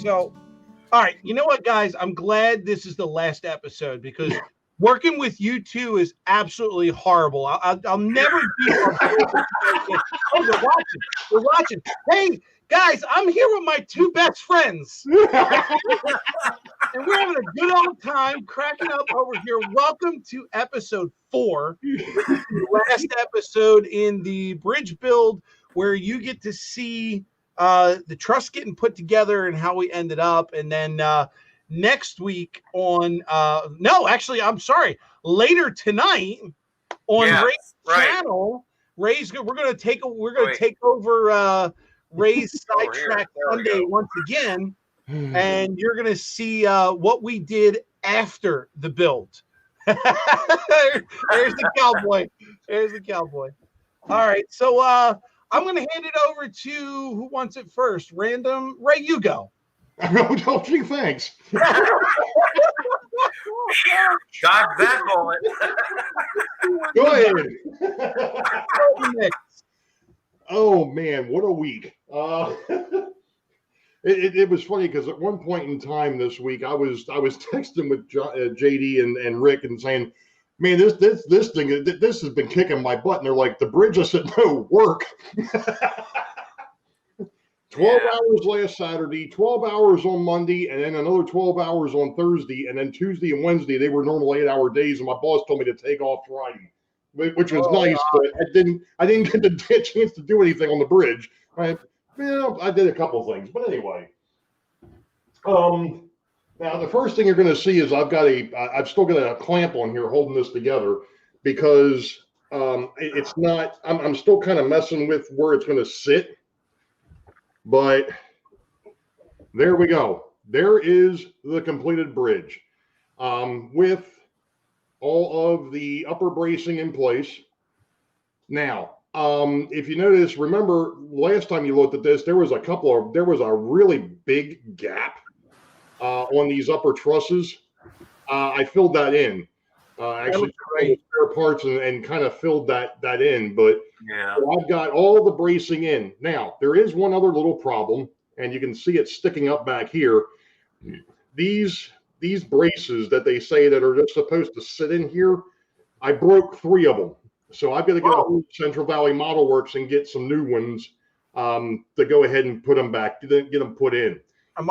So, all right, you know what, guys? I'm glad this is the last episode because working with you two is absolutely horrible. I'll never do. Oh, we're watching. Hey, guys, I'm here with my two best friends, and we're having a good old time cracking up over here. Welcome to episode 4, the last episode in the bridge build, where you get to see the Truss getting put together and how we ended up. And then next week on later tonight on Ray's channel, we're gonna take over Ray's Sidetrack Sunday once again, and you're gonna see what we did after the build. There's the cowboy. All right, so I'm going to hand it over to who wants it first. Random. Ray, you go. Don't you? Thanks. Dodge that bullet. Go ahead. Oh, man, what a week. It was funny because at one point in time this week, I was texting with JD and Rick and saying, man, this thing, this has been kicking my butt. And they're like, the bridge. I said, no, work. 12 hours last Saturday, 12 hours on Monday, and then another 12 hours on Thursday. And then Tuesday and Wednesday, they were normal 8-hour days. And my boss told me to take off Friday, which was nice, but I didn't get the chance to do anything on the bridge. I did a couple things, but anyway. Now, the first thing you're going to see is I've still got a clamp on here holding this together because it's not, I'm still kind of messing with where it's going to sit, but there we go. There is the completed bridge with all of the upper bracing in place. Now, if you notice, remember last time you looked at this, there was a really big gap on these upper trusses. I filled that in. Actually, spare parts and kind of filled that in. But so I've got all the bracing in. Now, there is one other little problem, and you can see it sticking up back here. These braces that they say that are just supposed to sit in here, I broke 3 of them. So I've got to go to Central Valley Model Works and get some new ones to go ahead and put them back, get them put in. I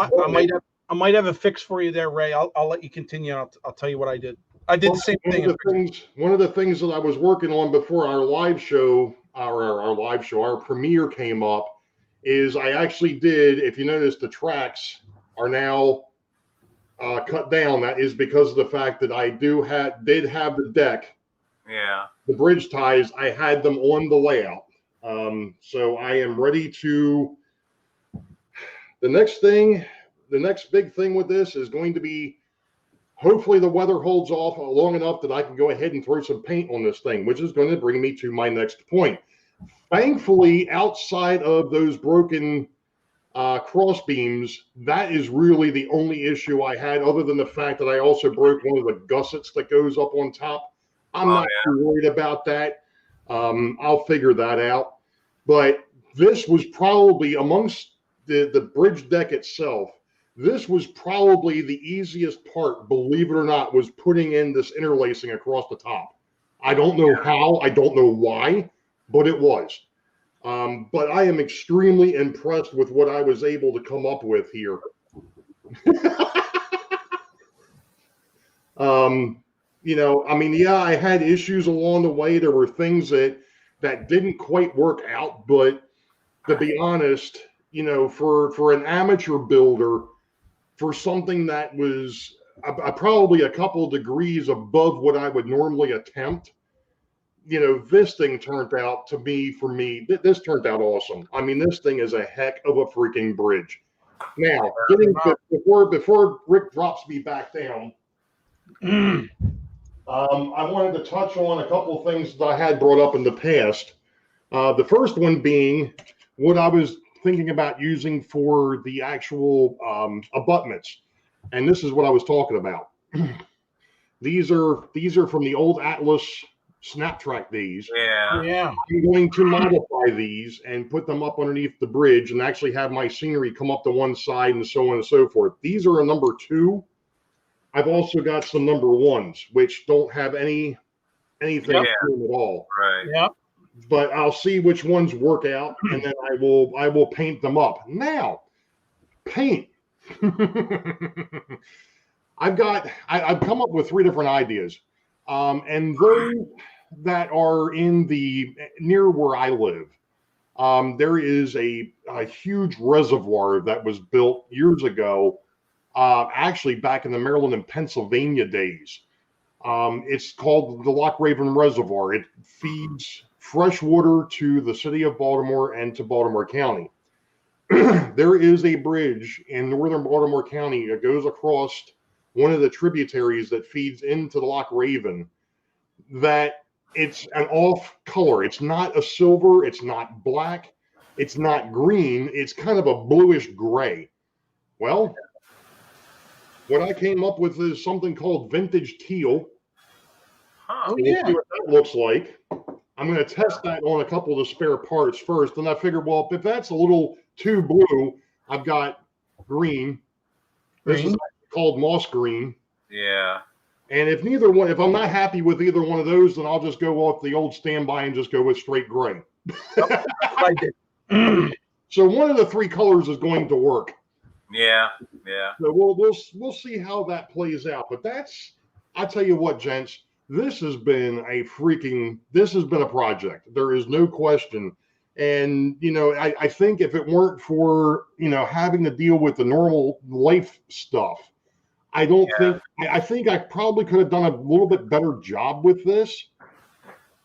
might have a fix for you there, Ray. I'll let you continue. I'll tell you what I did. I did the same thing. One of the things that I was working on before our live show, our premiere came up, is I actually did. If you notice, the tracks are now cut down. That is because of the fact that I did have the deck. Yeah. The bridge ties, I had them on the layout. So I am ready to. The next big thing with this is going to be, hopefully the weather holds off long enough that I can go ahead and throw some paint on this thing, which is going to bring me to my next point. Thankfully, outside of those broken cross beams, that is really the only issue I had, other than the fact that I also broke one of the gussets that goes up on top. I'm not too worried about that. I'll figure that out. But this was probably, amongst the bridge deck itself, this was probably the easiest part, believe it or not, was putting in this interlacing across the top. I don't know how, I don't know why, but it was. But I am extremely impressed with what I was able to come up with here. I had issues along the way. There were things that didn't quite work out, but to be honest, for an amateur builder, for something that was probably a couple of degrees above what I would normally attempt, this thing turned out to be, for me, this turned out awesome. I mean, this thing is a heck of a freaking bridge. Now, before Rick drops me back down, I wanted to touch on a couple of things that I had brought up in the past. The first one being what I was thinking about using for the actual abutments. And this is what I was talking about. These are from the old Atlas snap track these. Yeah. Yeah. I'm going to modify these and put them up underneath the bridge and actually have my scenery come up to one side and so on and so forth. These are a number 2. I've also got some number 1s, which don't have anything Yeah. to them at all. Right. Yep. But I'll see which ones work out, and then I will paint them up. Now, paint. I've come up with 3 different ideas, and those that are in the near where I live, there is a huge reservoir that was built years ago, actually back in the Maryland and Pennsylvania days. It's called the Loch Raven Reservoir. It feeds fresh water to the city of Baltimore and to Baltimore County. There is a bridge in northern Baltimore County that goes across one of the tributaries that feeds into the Loch Raven, that it's an off color. It's not a silver, it's not black, it's not green, it's kind of a bluish gray. Well, what I came up with is something called vintage teal. Huh. We'll see what that looks like. I'm going to test that on a couple of the spare parts first. And I figured, well, if that's a little too blue, I've got green. This is called moss green. Yeah. And if I'm not happy with either one of those, then I'll just go off the old standby and just go with straight gray. I did. So one of the 3 colors is going to work. Yeah. Yeah. So we'll see how that plays out. But I tell you what, gents, this has been a project. There is no question. And, I think if it weren't for, having to deal with the normal life stuff, I think I probably could have done a little bit better job with this.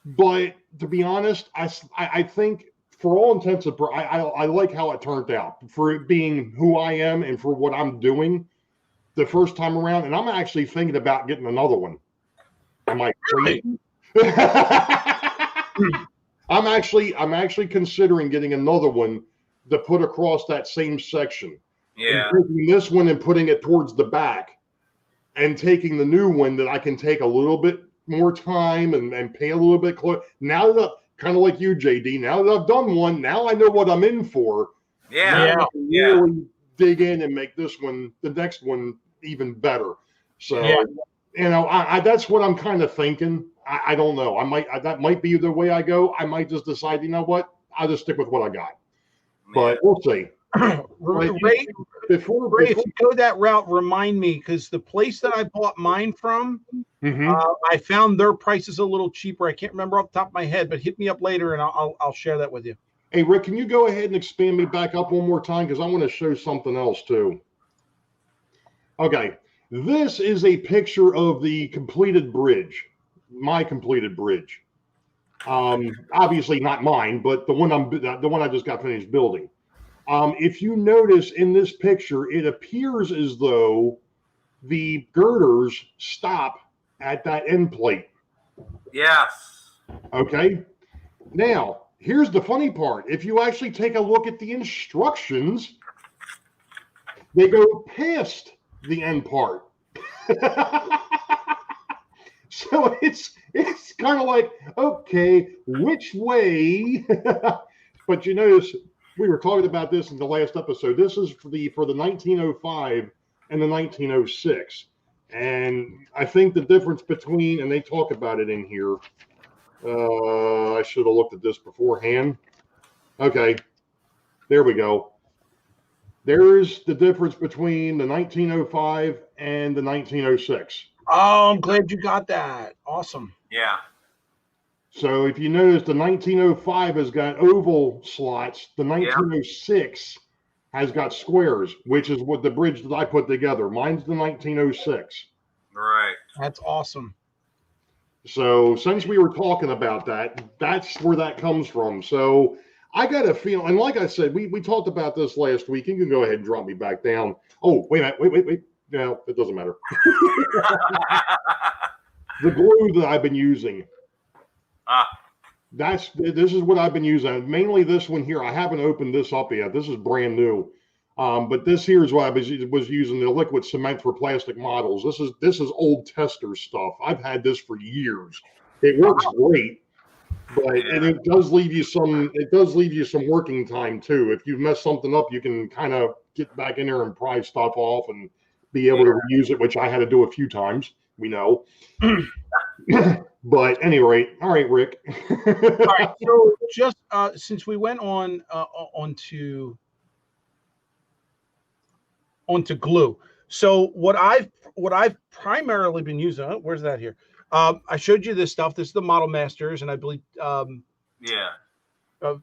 But to be honest, I think for all intents and purposes, I like how it turned out for it being who I am and for what I'm doing the first time around. And I'm actually thinking about getting another one. Am I crazy? I'm actually considering getting another one to put across that same section. Yeah. And taking this one and putting it towards the back, and taking the new one that I can take a little bit more time and pay a little bit close. Now that kind of like you, JD. Now that I've done one, now I know what I'm in for. Yeah. Now I can really dig in and make the next one even better. So. Yeah. That's what I'm kind of thinking. I don't know. That might be the way I go. I might just decide, you know what? I'll just stick with what I got. But we'll see. Ray, if you go that route, remind me, because the place that I bought mine from, I found their prices a little cheaper. I can't remember off the top of my head, but hit me up later and I'll share that with you. Hey, Rick, can you go ahead and expand me back up one more time? Because I want to show something else too. Okay. This is a picture of the completed bridge, my completed bridge. Obviously not mine, but the one I just got finished building. If you notice in this picture, it appears as though the girders stop at that end plate. Yes. Okay. Now, here's the funny part. If you actually take a look at the instructions, they go past the end part. So it's kind of like, okay, which way? But you notice we were talking about this in the last episode. This is for the 1905 and the 1906. And I think the difference between, and they talk about it in here. I should have looked at this beforehand. Okay, there we go. There's the difference between the 1905 and the 1906. Oh, I'm glad you got that. Awesome. Yeah. So if you notice, the 1905 has got oval slots. The 1906 has got squares, which is what the bridge that I put together. Mine's the 1906. Right. That's awesome. So since we were talking about that, that's where that comes from. So I got a feeling, and like I said, we talked about this last week. You can go ahead and drop me back down. Oh, wait a minute. Wait. No, it doesn't matter. The glue that I've been using. This is what I've been using. Mainly this one here. I haven't opened this up yet. This is brand new. But this here is what I was using, the liquid cement for plastic models. This is old tester stuff. I've had this for years. It works great, but and it does leave you some. It does leave you some working time too. If you mess something up, you can kind of get back in there and pry stuff off and be able to reuse it, which I had to do a few times. We know. But any rate, all right, Rick. All right, so just since we went onto glue, so what I've primarily been using. Where's that here? I showed you this stuff. This is the Model Masters, and I believe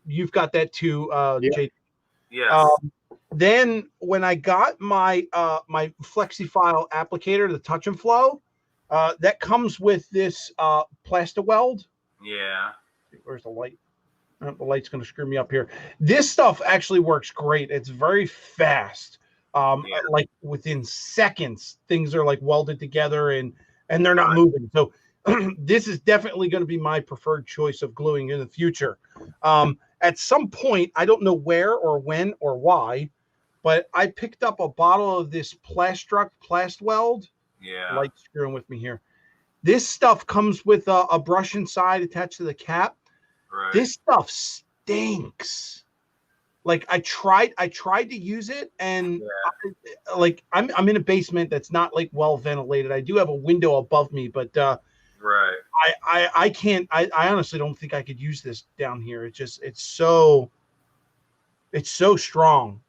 you've got that too, JD. Yes. Then when I got my my FlexiFile applicator, the Touch and Flow, that comes with this Plasti-Weld. Yeah. Where's the light? The light's going to screw me up here. This stuff actually works great. It's very fast. Like within seconds, things are like welded together and they're not moving. So this is definitely going to be my preferred choice of gluing in the future. At some point, I don't know where or when or why, but I picked up a bottle of this Plasti-Weld. Yeah. Light screwing with me here. This stuff comes with a brush inside attached to the cap. Right. This stuff stinks. Like I tried to use it, and I'm in a basement that's not like well ventilated. I do have a window above me, but right. I can't. I honestly don't think I could use this down here. It's so strong.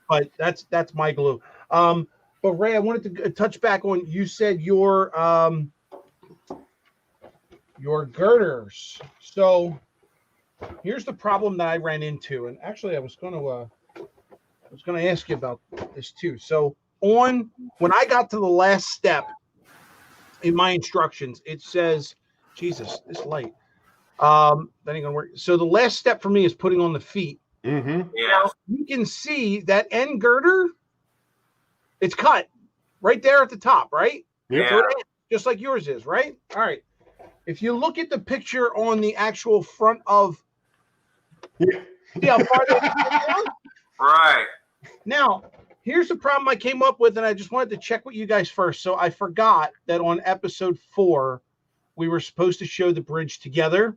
But that's my glue. But Ray, I wanted to touch back on. You said your girders. So here's the problem that I ran into, and actually I was going to ask you about this too. So when I got to the last step in my instructions, it says, Jesus, this light. That ain't gonna work. So the last step for me is putting on the feet. Mm-hmm. Yeah. Now, you can see that end girder. It's cut right there at the top, right? Yeah. So just like yours is, right? All right. If you look at the picture on the actual front of, see how far that down? Right. Now, here's the problem I came up with, and I just wanted to check with you guys first. So I forgot that on episode 4, we were supposed to show the bridge together.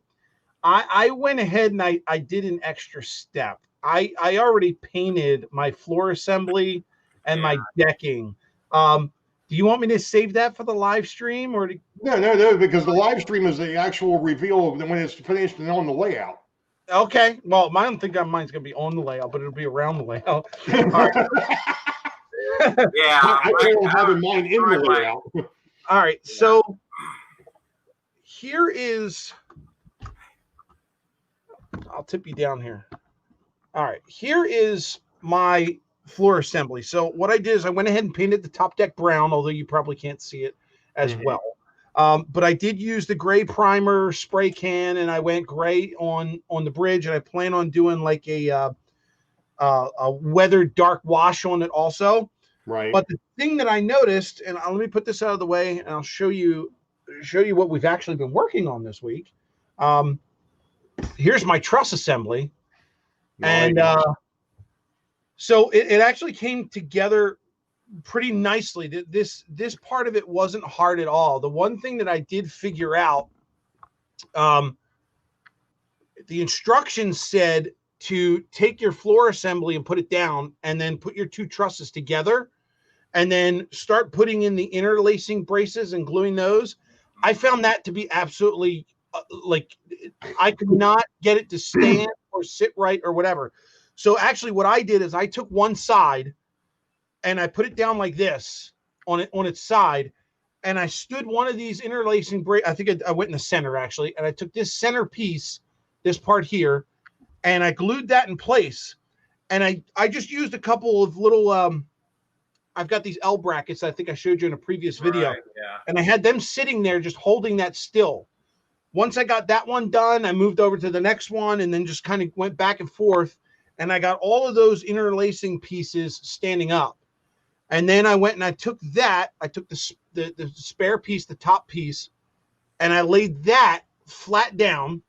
I went ahead and I did an extra step. I already painted my floor assembly and my decking. Do you want me to save that for the live stream or? No, because the live stream is the actual reveal of when it's finished and on the layout. Okay. Well, I don't think mine's going to be on the layout, but it'll be around the layout. All right. Yeah. I don't have mine in the layout. All right. So here is, I'll tip you down here. All right. Here is my floor assembly. So what I did is I went ahead and painted the top deck brown, although you probably can't see it as well. But I did use the gray primer spray can, and I went gray on the bridge, and I plan on doing like a weathered dark wash on it also. Right. But the thing that I noticed, and let me put this out of the way, and I'll show you what we've actually been working on this week. Here's my truss assembly, and so it actually came together pretty nicely. This part of it wasn't hard at all. The one thing that I did figure out, the instructions said to take your floor assembly and put it down, and then put your 2 trusses together, and then start putting in the interlacing braces and gluing those. I found that to be absolutely I could not get it to stand or sit right or whatever. So actually what I did is I took one side and I put it down like this on its side, and I stood one of these interlacing braces. I think I went in the center actually, and I took this center piece, this part here, and I glued that in place. And I just used a couple of little I've got these L brackets I think I showed you in a previous video. Right, yeah. And I had them sitting there just holding that still. Once I got that one done, I moved over to the next one and then just kind of went back and forth. And I got all of those interlacing pieces standing up. And then I went and I took the spare piece, the top piece, and I laid that flat down.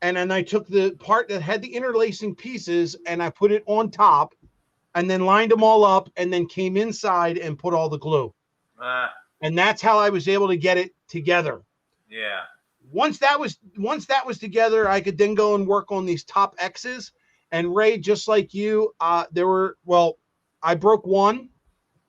And then I took the part that had the interlacing pieces and I put it on top, and then lined them all up, and then came inside and put all the glue. And that's how I was able to get it together. Yeah. once that was together, I could then go and work on these top X's. And Ray, just like you, I broke one.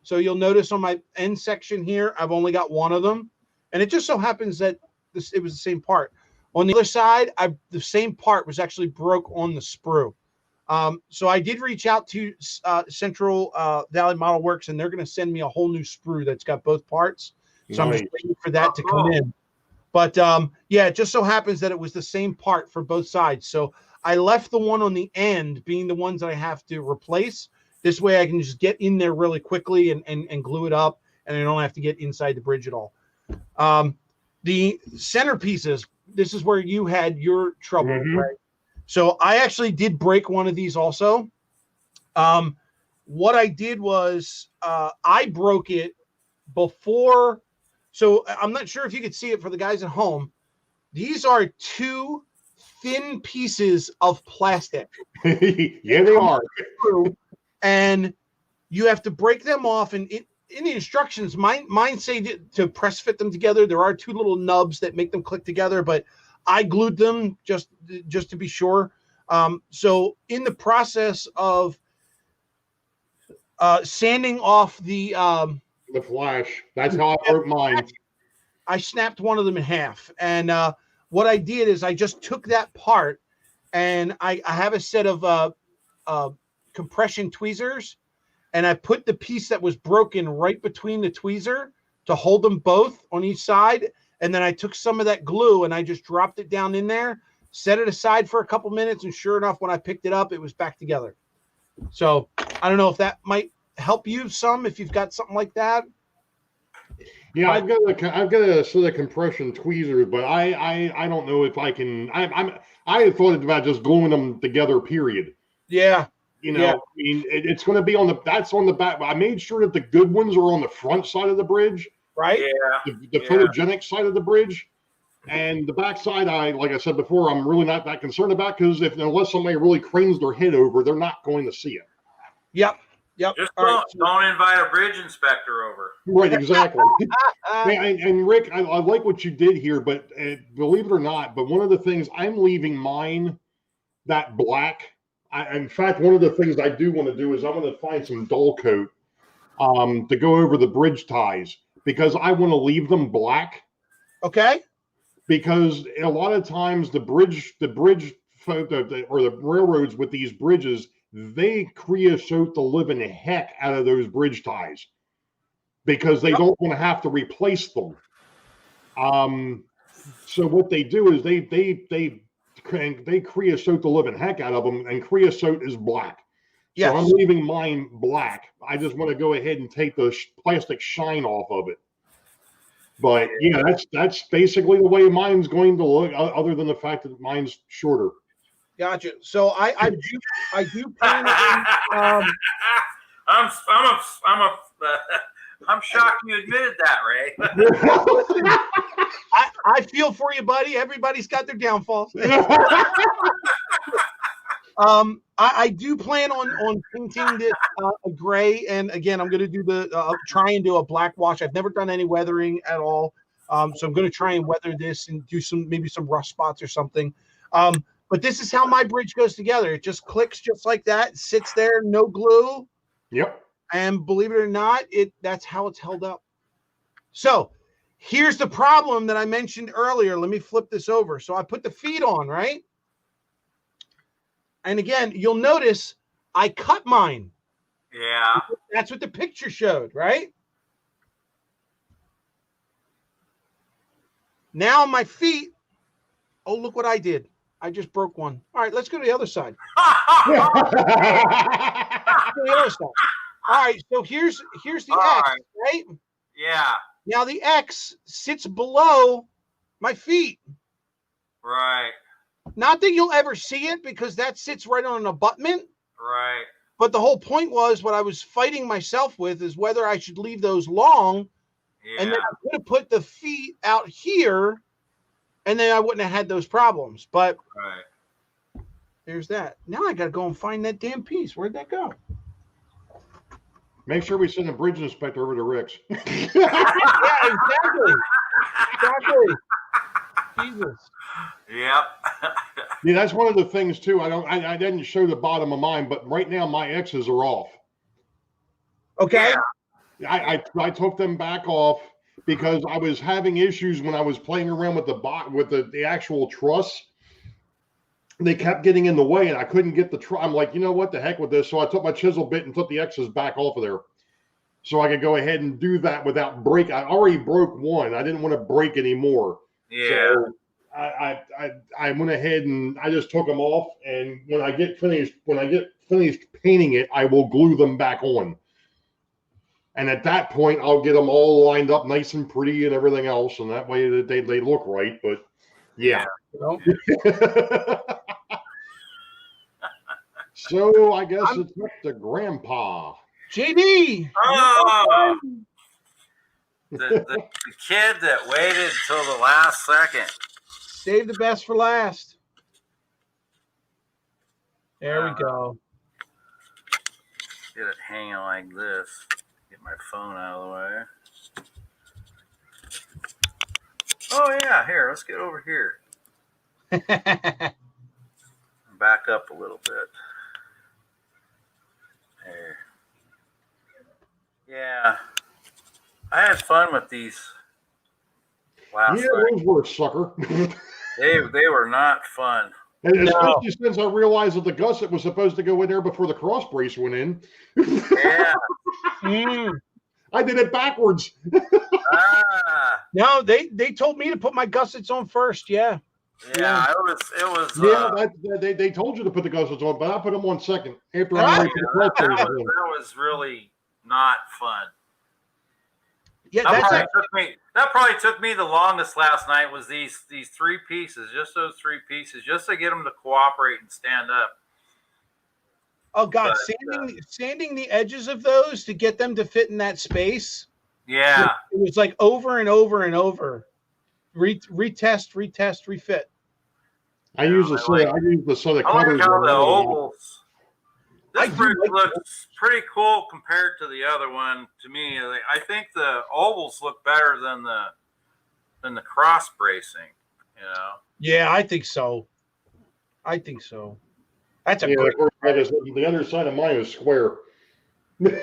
So you'll notice on my end section here, I've only got one of them. And it just so happens that it was the same part. On the other side, the same part was actually broke on the sprue. So I did reach out to Central Valley Model Works, and they're going to send me a whole new sprue that's got both parts. So I'm just waiting for that to come in. But it just so happens that it was the same part for both sides. So I left the one on the end being the ones that I have to replace. This way I can just get in there really quickly and glue it up, and I don't have to get inside the bridge at all. The centerpieces, this is where you had your trouble, right? So I actually did break one of these also. What I did was I broke it before. So I'm not sure if you could see it for the guys at home. These are two thin pieces of plastic. Yeah, they are. And you have to break them off. And in the instructions, mine say to press fit them together. There are two little nubs that make them click together, but I glued them just to be sure. So in the process of sanding off the flash, that's how I broke mine. I snapped one of them in half. And what I did is I just took that part, and I have a set of compression tweezers, and I put the piece that was broken right between the tweezer to hold them both on each side. And then I took some of that glue and I just dropped it down in there, set it aside for a couple minutes, and sure enough, when I picked it up, it was back together. So I don't know if that might help you some if you've got something like that. Yeah, I've got a set of compression tweezers, but I don't know if I can. I had thought about just gluing them together. Period. Yeah. I mean, it's going to be that's on the back. I made sure that the good ones are on the front side of the bridge, right? Yeah. The photogenic side of the bridge, and the back side. Like I said before, I'm really not that concerned about, because unless somebody really cranes their head over, they're not going to see it. Yep. Just don't invite a bridge inspector over. Right, exactly. and Rick, I like what you did here, but believe it or not, but one of the things I'm leaving mine that black. In fact, one of the things I do want to do is I want to find some dull coat to go over the bridge ties, because I want to leave them black. Okay. Because a lot of times the bridge folk or the railroads with these bridges, they creosote the living heck out of those bridge ties because they don't want to have to replace them. So what they do is they creosote the living heck out of them, and creosote is black. Yes. So I'm leaving mine black. I just want to go ahead and take the plastic shine off of it. But yeah, that's basically the way mine's going to look, other than the fact that mine's shorter. Gotcha. So I do plan on. I'm shocked you admitted that, Ray. I feel for you, buddy. Everybody's got their downfalls. I do plan on painting this a gray, and again, I'm going to do try and do a black wash. I've never done any weathering at all, so I'm going to try and weather this and do maybe some rust spots or something. But this is how my bridge goes together. It just clicks just like that, sits there, no glue. Yep. And believe it or not, that's how it's held up. So here's the problem that I mentioned earlier. Let me flip this over. So I put the feet on, right? And again, you'll notice I cut mine. Yeah. That's what the picture showed, right? Now my feet, oh, look what I did. I just broke one. All right, let's go to the other side. Let's go to the other side. All right, so here's the X, right? Yeah. Now the X sits below my feet. Right. Not that you'll ever see it, because that sits right on an abutment. Right. But the whole point was, what I was fighting myself with is whether I should leave those long. Yeah. And then I could have put the feet out here, and then I wouldn't have had those problems. But there's that. Now I got to go and find that damn piece. Where'd that go? Make sure we send a bridge inspector over to Rick's. Yeah, exactly. Jesus. Yep. Yeah, that's one of the things too. I didn't show the bottom of mine, but right now my X's are off. Okay. Yeah. I took them back off because I was having issues when I was playing around with the actual truss. They kept getting in the way, and I couldn't get the truss. I'm like, you know what, the heck with this. So I took my chisel bit and took the X's back off of there, so I could go ahead and do that without break. I already broke one. I didn't want to break anymore. Yeah. So I went ahead and I just took them off, and when I get finished painting it, I will glue them back on. And at that point, I'll get them all lined up nice and pretty and everything else, and that way that they look right. But yeah. So I guess it's up to Grandpa. JD. Oh, the kid that waited until the last second. Save the best for last. There we go. Get it hanging like this. Get my phone out of the way. Oh yeah, here, let's get over here. Back up a little bit. There. Yeah. I had fun with these last night. Those were a sucker. They were not fun. And especially since I realized that the gusset was supposed to go in there before the cross brace went in. Yeah. I did it backwards. No, they told me to put my gussets on first. Yeah. Yeah, it was. They told you to put the gussets on, but I put them on second after that was really not fun. Yeah, that probably took me the longest last night. Was these three pieces, just those three pieces, just to get them to cooperate and stand up. Oh God, sanding the edges of those to get them to fit in that space. Yeah, it was like over and over and over. Retest, refit. I use the cutters. The ovals. This bridge looks pretty cool compared to the other one. To me, I think the ovals look better than the cross bracing. You know. Yeah, I think so. That's a great. The underside of mine is square. Yeah.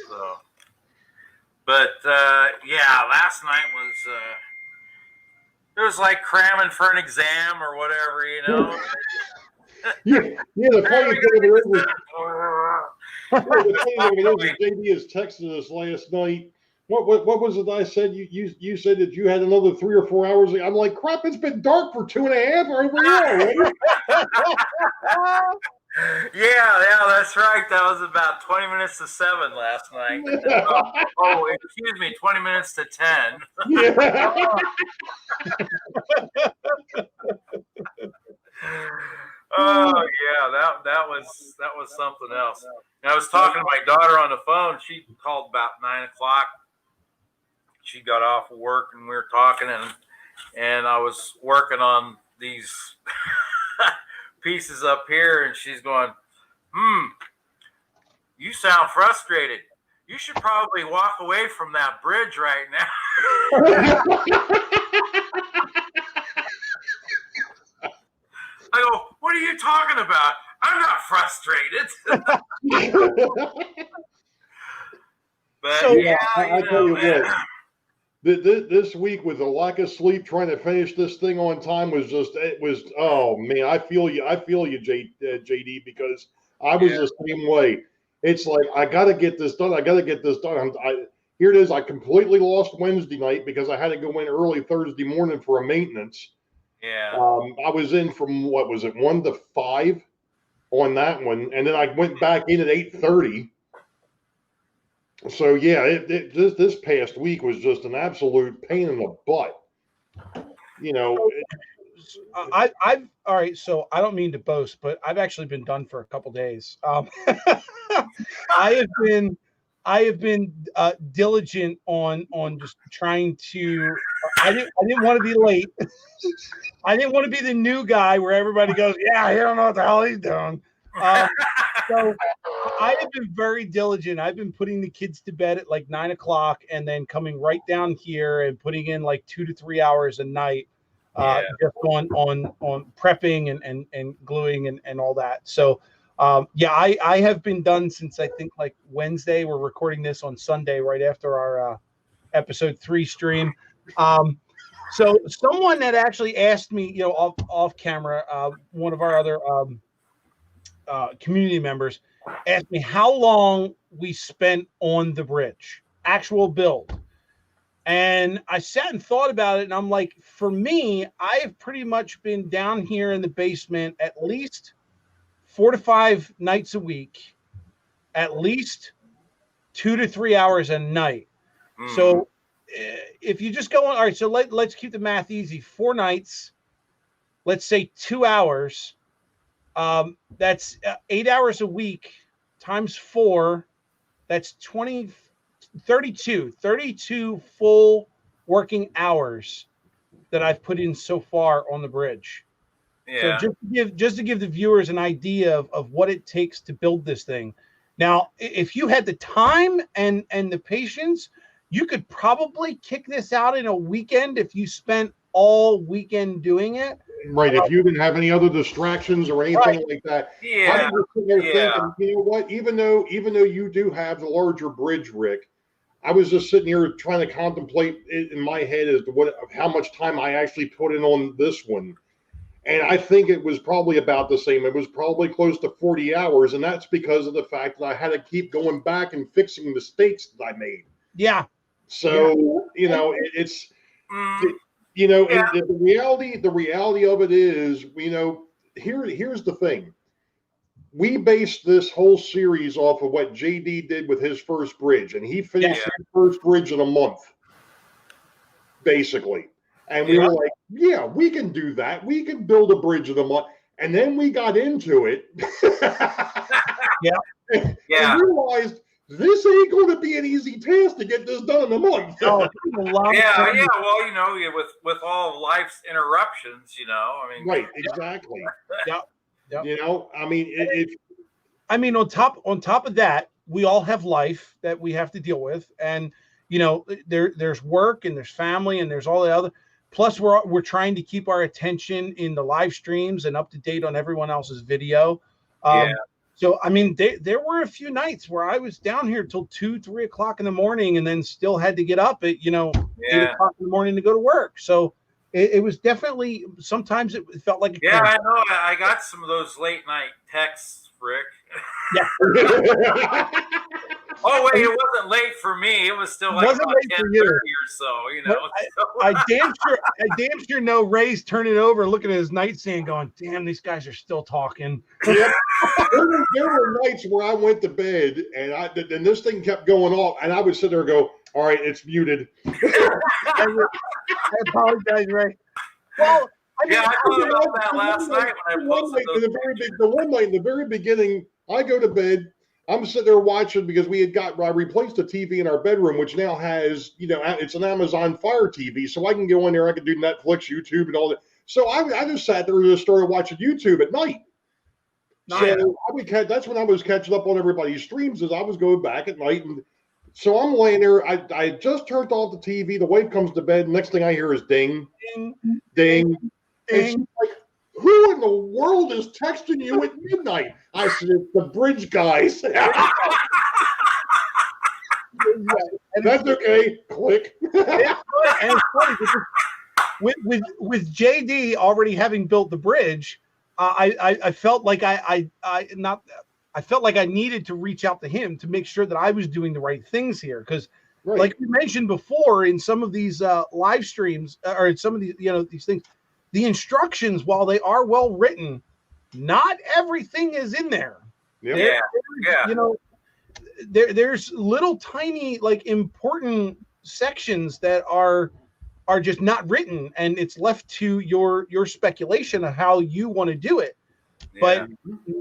So. But last night was it was like cramming for an exam or whatever, you know. The funny thing is JD has texted us last night. What was it I said? You said that you had another 3 or 4 hours. I'm like, crap, it's been dark for 2.5 over here. Yeah, that's right. That was about 20 minutes to 7 last night. Excuse me, 20 minutes to 10. Oh yeah, that was something else. And I was talking to my daughter on the phone. She called about 9 o'clock. She got off of work and we were talking, and I was working on these pieces up here, and she's going, you sound frustrated. You should probably walk away from that bridge right now. I go, what are you talking about? I'm not frustrated. But so, I tell you what, this week with the lack of sleep, trying to finish this thing on time oh man, I feel you, JD, because I was the same way. It's like, I got to get this done. Here it is. I completely lost Wednesday night because I had to go in early Thursday morning for a maintenance. Yeah. I was in from 1 to 5 on that one, and then I went back in at 8:30. So yeah, this past week was just an absolute pain in the butt. You know, I've all right. So I don't mean to boast, but I've actually been done for a couple days. I have been diligent on just trying to. I didn't want to be late. I didn't want to be the new guy where everybody goes, "Yeah, he don't know what the hell he's doing." So I have been very diligent. I've been putting the kids to bed at like 9 o'clock, and then coming right down here and putting in like 2 to 3 hours a night. just on prepping and gluing and all that. So I have been done since I think like Wednesday. We're recording this on Sunday right after our episode 3 stream. So someone that actually asked me, off camera, one of our other community members asked me how long we spent on the bridge, actual build. And I sat and thought about it, and I'm like, for me, I have pretty much been down here in the basement at least 4 to 5 nights a week, at least 2 to 3 hours a night. So if you just go on, all right, so let's keep the math easy. 4 nights, let's say 2 hours. That's 8 hours a week times 4. That's 32 full working hours that I've put in so far on the bridge. Yeah. So just to give the viewers an idea of what it takes to build this thing. Now, if you had the time and the patience, you could probably kick this out in a weekend if you spent all weekend doing it. Right. If you didn't have any other distractions or anything like that. Yeah. I was sitting there thinking, you know what? Even though you do have the larger bridge, Rick, I was just sitting here trying to contemplate it in my head as to how much time I actually put in on this one. And I think it was probably about the same. It was probably close to 40 hours. And that's because of the fact that I had to keep going back and fixing mistakes that I made. Yeah. So, it's, and the reality of it is, here's the thing. We based this whole series off of what JD did with his first bridge, and he finished his first bridge in a month, basically. And we were like, yeah, we can do that. We can build a bridge in a month. And then we got into it. And realized this ain't going to be an easy task to get this done in a month. Well, with all life's interruptions, Right, exactly. On top of that, we all have life that we have to deal with, and there's work and there's family and there's all the other. Plus, we're trying to keep our attention in the live streams and up to date on everyone else's video. So, there were a few nights where I was down here till 2-3 o'clock in the morning, and then still had to get up at 8 o'clock in the morning to go to work. So it was definitely, sometimes it felt like I know. I got some of those late night texts, Rick. Yeah. Oh wait, it wasn't late for me. It was still like 10:30 or so. I damn sure know Ray's turning over, looking at his nightstand, going, "Damn, these guys are still talking." There were nights where I went to bed and this thing kept going off, and I would sit there and go, "All right, it's muted." I apologize, Ray. Well, I thought about that last night when I posted those pictures. The one night in the very beginning, I go to bed. I'm sitting there watching because I replaced the TV in our bedroom, which now has, it's an Amazon Fire TV. So I can go in there, I can do Netflix, YouTube, and all that. So I just sat there and just started watching YouTube at night. So that's when I was catching up on everybody's streams as I was going back at night. And so I'm laying there. I just turned off the TV. The wife comes to bed. Next thing I hear is ding, ding, ding. And she's like, who in the world is texting you at midnight? I said, it's the bridge guys. That's okay. Click. And it's funny because with JD already having built the bridge, I felt like I felt like I needed to reach out to him to make sure that I was doing the right things here. Because like we mentioned before in some of these live streams or in some of these, these things, the instructions, while they are well written, not everything is in there. There's little tiny important sections that are just not written, and it's left to your speculation of how you want to do it. But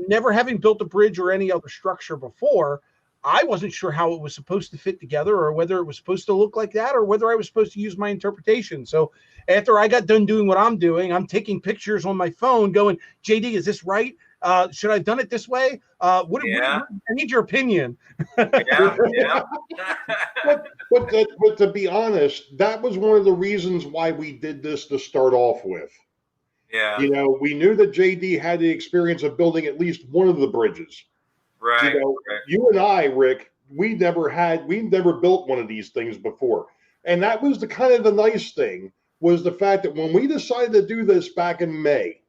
never having built a bridge or any other structure before, I wasn't sure how it was supposed to fit together, or whether it was supposed to look like that, or whether I was supposed to use my interpretation. So after I got done doing what I'm doing, I'm taking pictures on my phone going, JD, is this right? Should I have done it this way? I need your opinion. Yeah. But to be honest, that was one of the reasons why we did this to start off with. Yeah. You know, we knew that JD had the experience of building at least one of the bridges. Right. You know, you and I, Rick, we've never built one of these things before. And that was the kind of the nice thing, was the fact that when we decided to do this back in May,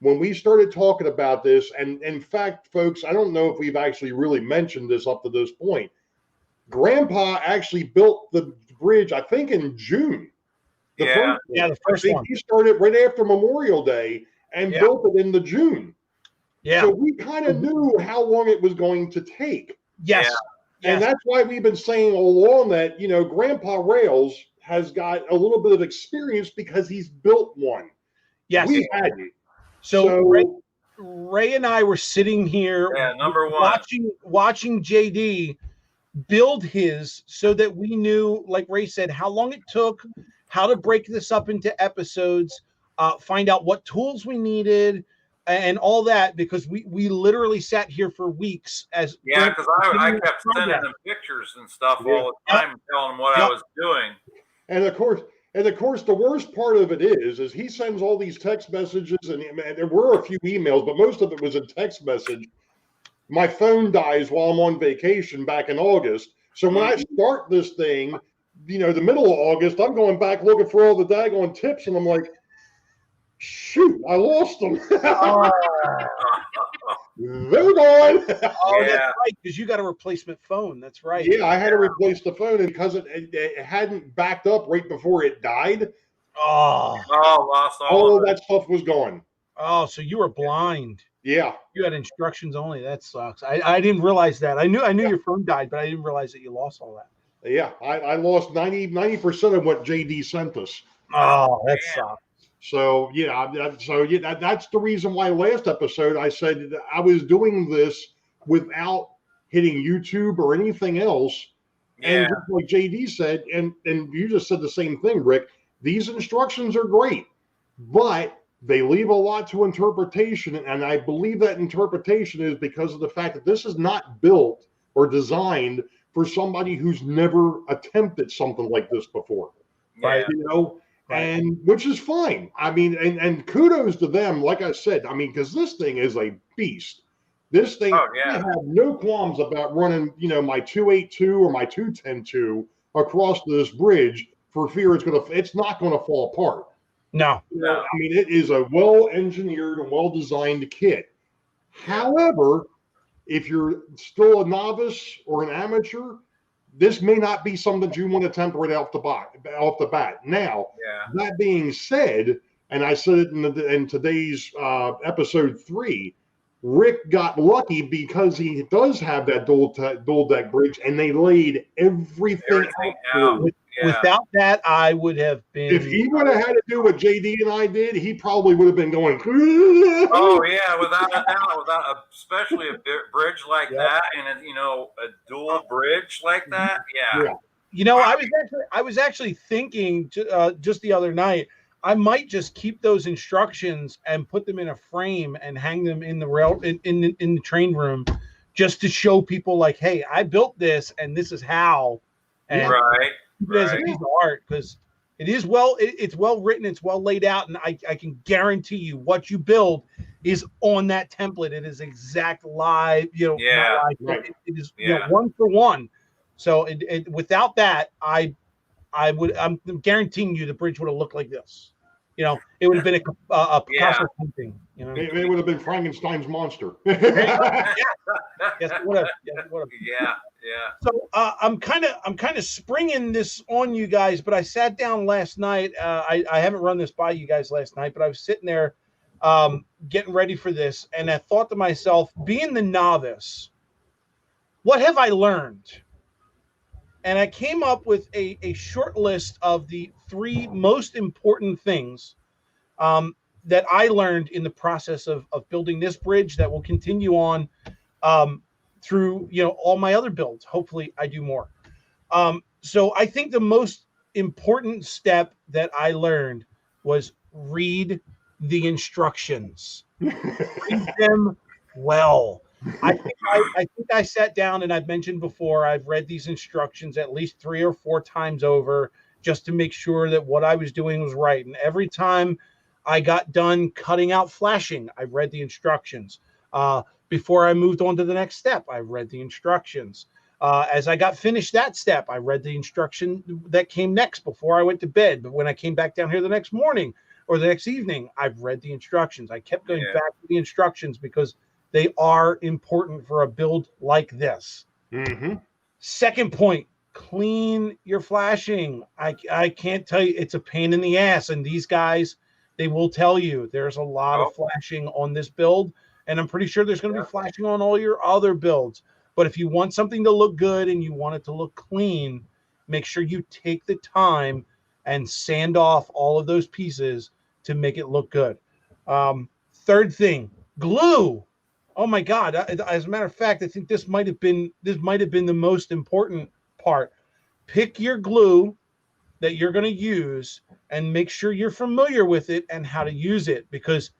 when we started talking about this, and in fact, folks, I don't know if we've actually really mentioned this up to this point, Grandpa actually built the bridge, I think, in June. The first one. He started right after Memorial Day and built it in the June. Yeah. So we kind of knew how long it was going to take. Yes. And that's why we've been saying all along that, you know, Grandpa Rails has got a little bit of experience because he's built one. Yes. We hadn't. So Ray and I were sitting here watching JD build his, so that we knew, like Ray said, how long it took, how to break this up into episodes, find out what tools we needed, and all that, because we literally sat here for weeks because I kept sending them pictures and stuff all the time, telling them what I was doing. And of course, the worst part of it is he sends all these text messages, and there were a few emails, but most of it was a text message. My phone dies while I'm on vacation back in August. So when I start this thing, you know, the middle of August, I'm going back looking for all the daggone tips, and I'm like, shoot, I lost them. They're gone. That's right, because you got a replacement phone. That's right. Yeah, I had to replace the phone, and because it hadn't backed up right before it died. Lost all of that stuff was gone. Oh, so you were blind. Yeah. You had instructions only. That sucks. I didn't realize that. I knew your phone died, but I didn't realize that you lost all that. Yeah, I lost 90% of what JD sent us. Oh, that sucks. So that's the reason why last episode I said that I was doing this without hitting YouTube or anything else. And just like JD said, and you just said the same thing, Rick, these instructions are great, but they leave a lot to interpretation. And I believe that interpretation is because of the fact that this is not built or designed for somebody who's never attempted something like this before. Right. You know, and which is fine. I mean, and kudos to them, like I said, I mean, because this thing is a beast. This thing, I have no qualms about running, you know, my 282 or my 210-2 across this bridge for fear it's not going to fall apart. No. I mean, it is a well-engineered and well-designed kit. However, if you're still a novice or an amateur, this may not be something that you want to attempt right off the bat. Now, that being said, and I said it in today's episode 3, Rick got lucky because he does have that dual deck bridge, and they laid everything out. Without that, I would have been. If he would have had to do what JD and I did, he probably would have been going. Oh yeah, without a doubt, especially a bridge like that, and a dual bridge like that. Yeah. You know, I was actually thinking just the other night, I might just keep those instructions and put them in a frame and hang them in the in the train room, just to show people, like, hey, I built this and this is how. And as a piece of art, because it's well written, it's well laid out, and I can guarantee you what you build is on that template. It is exact live, it is one for one. So without that, I'm guaranteeing you the bridge would have looked like this. You know, it would have been a Picasso painting. You know, it would have been Frankenstein's monster. Yes, it would have. So I'm kind of springing this on you guys, but I sat down last night. I haven't run this by you guys last night, but I was sitting there getting ready for this, and I thought to myself, being the novice, what have I learned? And I came up with a short list of the 3 most important things that I learned in the process of building this bridge that will continue on through all my other builds. Hopefully I do more. So I think the most important step that I learned was read the instructions. Read them well. I think I sat down, and I've mentioned before, I've read these instructions at least 3 or 4 times over just to make sure that what I was doing was right. And every time I got done cutting out flashing, I read the instructions. Before I moved on to the next step, I read the instructions. As I got finished that step, I read the instruction that came next before I went to bed. But when I came back down here the next morning or the next evening, I've read the instructions. I kept going back to the instructions because they are important for a build like this. Mm-hmm. Second point, clean your flashing. I can't tell you, it's a pain in the ass. And these guys, they will tell you there's a lot of flashing on this build. And I'm pretty sure there's going to be flashing on all your other builds. But if you want something to look good and you want it to look clean, make sure you take the time and sand off all of those pieces to make it look good. Third thing, glue. Oh my God! As a matter of fact, I think this might have been the most important part. Pick your glue that you're going to use and make sure you're familiar with it and how to use it. Because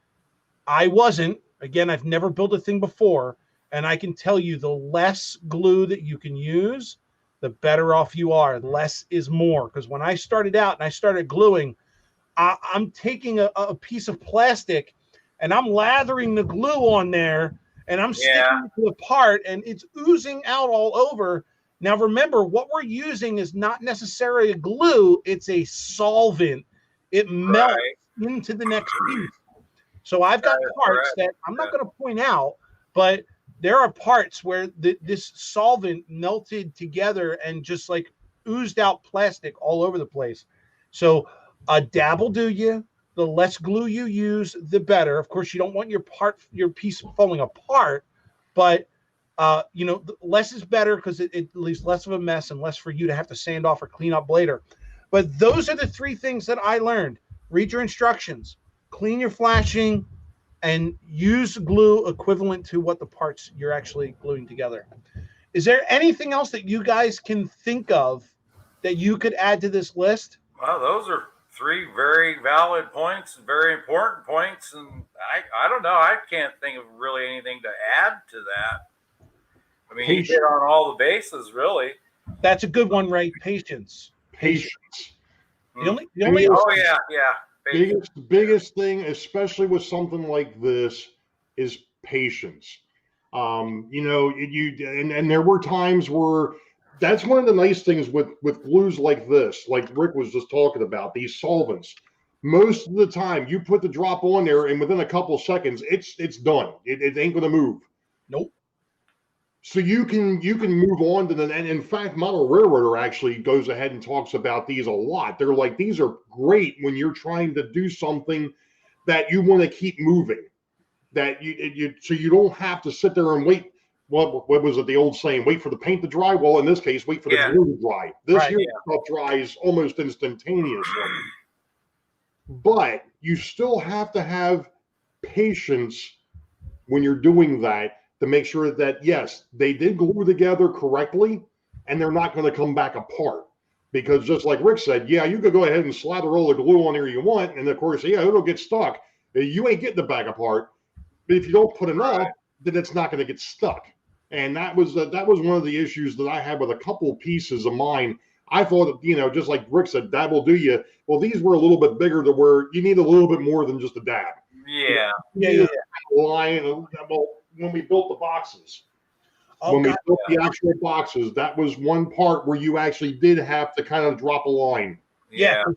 I wasn't. Again, I've never built a thing before. And I can tell you, the less glue that you can use, the better off you are. Less is more. Because when I started out and I started gluing, I'm taking a piece of plastic and I'm lathering the glue on there and I'm sticking it to the part and it's oozing out all over. Now, remember, what we're using is not necessarily a glue. It's a solvent. It melts into the next piece. So I've got parts that I'm not going to point out, but there are parts where this solvent melted together and just like oozed out plastic all over the place. So a dab will do you. The less glue you use, the better. Of course, you don't want your piece falling apart, but less is better because it leaves less of a mess and less for you to have to sand off or clean up later. But those are the 3 things that I learned. Read your instructions, clean your flashing, and use glue equivalent to what the parts you're actually gluing together. Is there anything else that you guys can think of that you could add to this list? Well, those are 3 very valid points, very important points. And I don't know. I can't think of really anything to add to that. I mean, you hit on all the bases, really. That's a good one, Ray. Patience. The only Biggest thing, especially with something like this, is patience. And there were times where that's one of the nice things with glues like this, like Rick was just talking about, these solvents. Most of the time, you put the drop on there, and within a couple of seconds, it's done. It ain't going to move. Nope. So you can move on to and in fact, Model Railroader actually goes ahead and talks about these a lot. They're like, these are great when you're trying to do something that you want to keep moving, that so you don't have to sit there and wait. What was it, the old saying, wait for the paint to dry? Well, in this case, wait for the glue to dry. This stuff dries almost instantaneously. But you still have to have patience when you're doing that, to make sure that, yes, they did glue together correctly and they're not going to come back apart. Because just like Rick said, you could go ahead and slather all the glue on there you want. And of course, it'll get stuck. You ain't getting it back apart. But if you don't put enough, then it's not going to get stuck. And that was one of the issues that I had with a couple pieces of mine. I thought, just like Rick said, dab will do you. Well, these were a little bit bigger to where you need a little bit more than just a dab. When we built the boxes, we built the actual boxes, that was one part where you actually did have to kind of drop a line.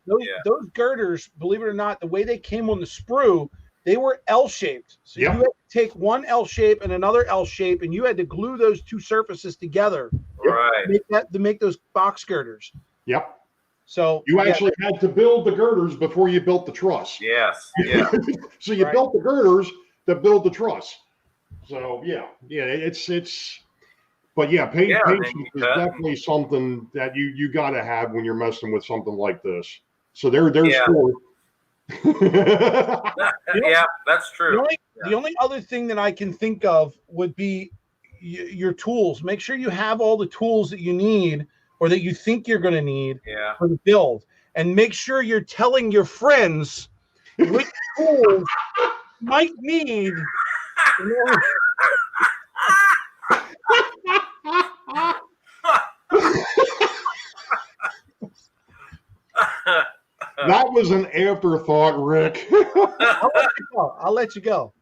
Those girders, believe it or not, the way they came on the sprue, they were L-shaped. So you had to take one L shape and another L shape, and you had to glue those 2 surfaces together to make those box girders. Yep. So you actually had to build the girders before you built the truss. Yes. So you built the girders to build the truss. So it's but patience is definitely something that you got to have when you're messing with something like this. So there's 4. That's true. The only other thing that I can think of would be your tools. Make sure you have all the tools that you need or that you think you're going to need for the build, and make sure you're telling your friends which tools might need That was an afterthought, Rick. I'll let you go.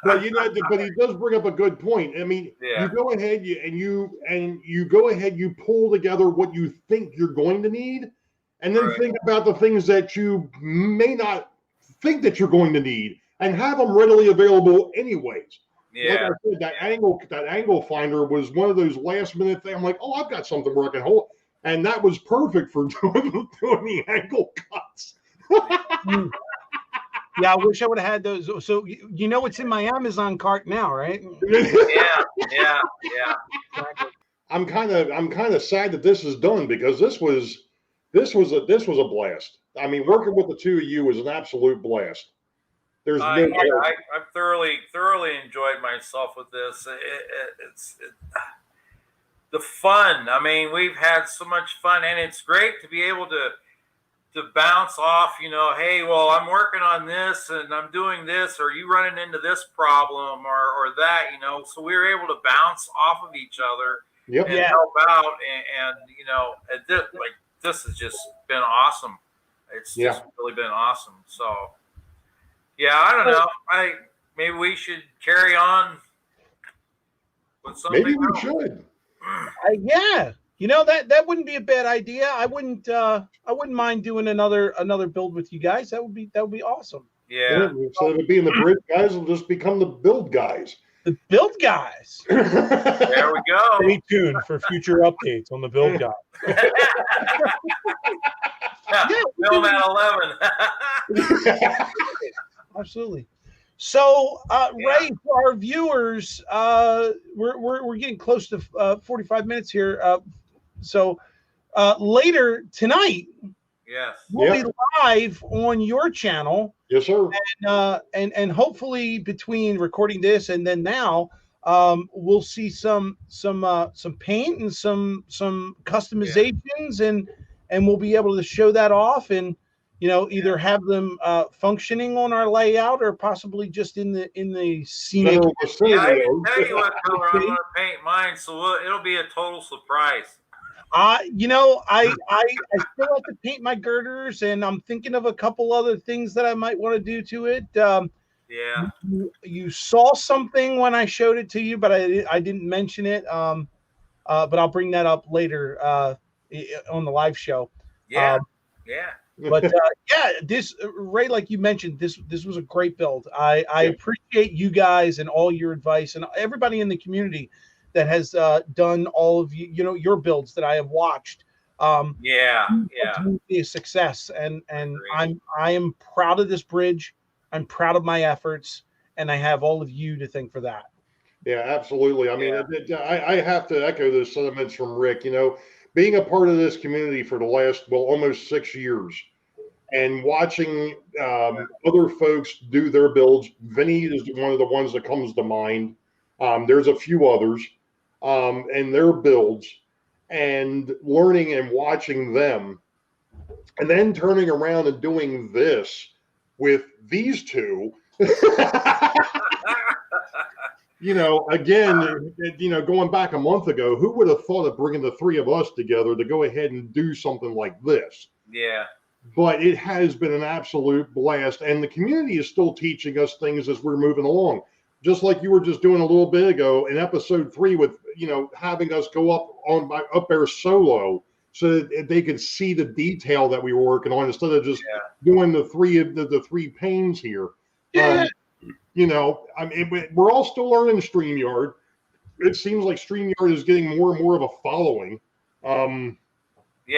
But but he does bring up a good point. I mean, you go ahead you go ahead, you pull together what you think you're going to need, and then think about the things that you may not think that you're going to need, and have them readily available anyways. Like I said, that angle finder was one of those last minute things. I'm like, oh, I've got something where I can hold, and that was perfect for doing the angle cuts. Yeah, I wish I would have had those. So you know what's in my Amazon cart now, right? Yeah. I'm kind of sad that this is done, because this was a blast. I mean, working with the two of you was an absolute blast. I've thoroughly enjoyed myself with this. It's the fun. I mean, we've had so much fun, and it's great to be able to bounce off, hey, well, I'm working on this and I'm doing this, or you running into this problem or that, so we were able to bounce off of each other and help out. And this has just been awesome. It's just really been awesome. So, I don't know. Maybe we should carry on with something. Maybe we should. That wouldn't be a bad idea. I wouldn't mind doing another build with you guys. That would be awesome. Yeah. So it would be in the bridge guys, will just become the build guys. The build guys. There we go. Stay tuned for future updates on the build guys. Film at 11. Absolutely. So, Ray, for our viewers, we're getting close to 45 minutes here. So later tonight, we'll be live on your channel. Yes, sir. And hopefully between recording this and then now, we'll see some paint and some customizations, and we'll be able to show that off and either have them functioning on our layout or possibly just in the scenic. I can tell you what color I'm going to paint mine, so it'll be a total surprise. I still have to paint my girders, and I'm thinking of a couple other things that I might want to do to it. You saw something when I showed it to you, but I didn't mention it. But I'll bring that up later on the live show. But this, Ray, like you mentioned, this was a great build. I appreciate you guys and all your advice, and everybody in the community that has done all of your builds that I have watched. To be a success, and I am proud of this bridge. I'm proud of my efforts, and I have all of you to thank for that. Yeah, absolutely. I mean, I have to echo those sentiments from Rick. Being a part of this community for the last, almost 6 years, and watching other folks do their builds. Vinny is one of the ones that comes to mind. There's a few others, and their builds, and learning and watching them, and then turning around and doing this with these two. Again, going back a month ago, who would have thought of bringing the three of us together to go ahead and do something like this? Yeah. But it has been an absolute blast, and the community is still teaching us things as we're moving along. Just like you were just doing a little bit ago in episode 3 with, having us go up there solo so that they could see the detail that we were working on instead of just doing the three panes here. Yeah. We're all still learning StreamYard. It seems like StreamYard is getting more and more of a following. They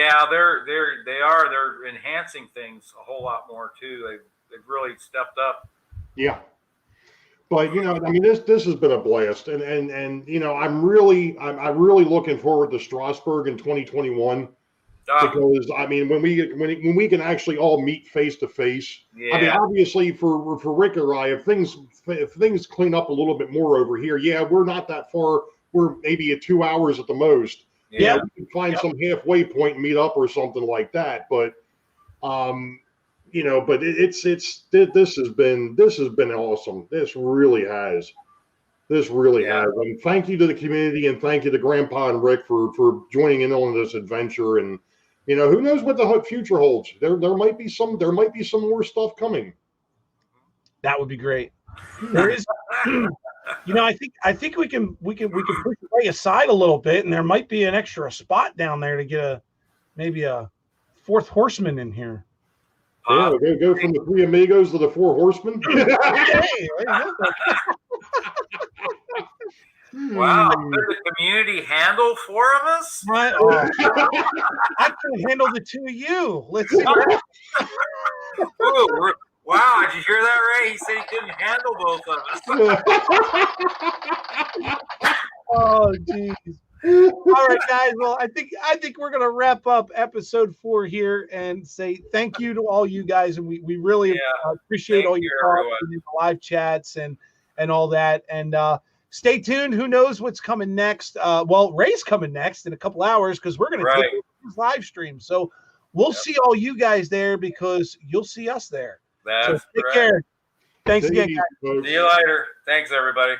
are. They're enhancing things a whole lot more too. They've really stepped up. Yeah. But this has been a blast, and I'm really looking forward to Strasbourg in 2021. Because when we can actually all meet face to face. Obviously for Rick or I, if things clean up a little bit more over here, we're not that far. We're maybe at 2 hours at the most. We can find some halfway point and meet up or something like that. But but this has been awesome. This really has. And thank you to the community, and thank you to Grandpa and Rick for joining in on this adventure. And You know, who knows what the future holds? There might be some more stuff coming. That would be great. There is, you know, I think we can push Ray aside a little bit, and there might be an extra spot down there to get maybe a fourth horseman in here. Yeah, we go from the three amigos to the four horsemen. Hey, Wow, could the community handle four of us? right. I can handle the two of you. Let's see. Ooh, wow, did you hear that, Ray? He said he couldn't handle both of us. Oh, jeez. All right, guys. Well, I think we're gonna wrap up episode 4 here and say thank you to all you guys, and we really appreciate all your talk and the live chats and all that. And stay tuned. Who knows what's coming next? Well, Ray's coming next in a couple hours because we're gonna take his live stream. So we'll see all you guys there because you'll see us there. That's so take care. Thanks again, guys. See you later. Thanks, everybody.